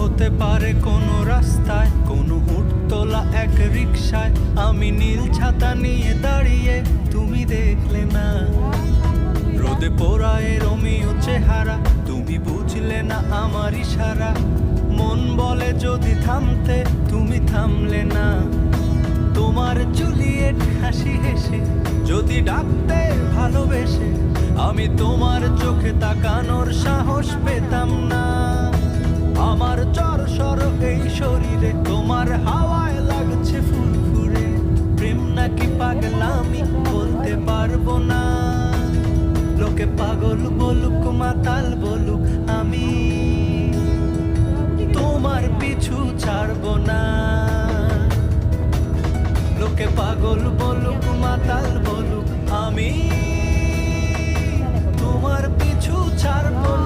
হতে পারে কোনো রাস্তায়, কোনো হুটতোলা এক রিকশায় আমি নীল ছাতা নিয়ে দাঁড়িয়ে, তুমি দেখলে না। রোদে পোড়ায় রোমিও চেহারা, তুমি বুঝলে না আমার ইশারা। মন বলে যদি থামতে, তুমি থামলে না। তোমার জুলিয়েট হাসি হেসে যদি ডাকতে ভালোবেসে, আমি তোমার চোখে তাকানোর সাহস পেতাম না। আমার চরসর এই শরীরে তোমার হাওয়ায় লাগছে ফুরফুরে। প্রেম নাকি পাগলামি বলতে পারবো না। লোকে পাগল বলুক মাতাল বলুক, আমি তোমার পিছু ছাড়বো না। লোকে পাগল বলুক মাতাল বলুক, আমি তোমার পিছু ছাড়বো না।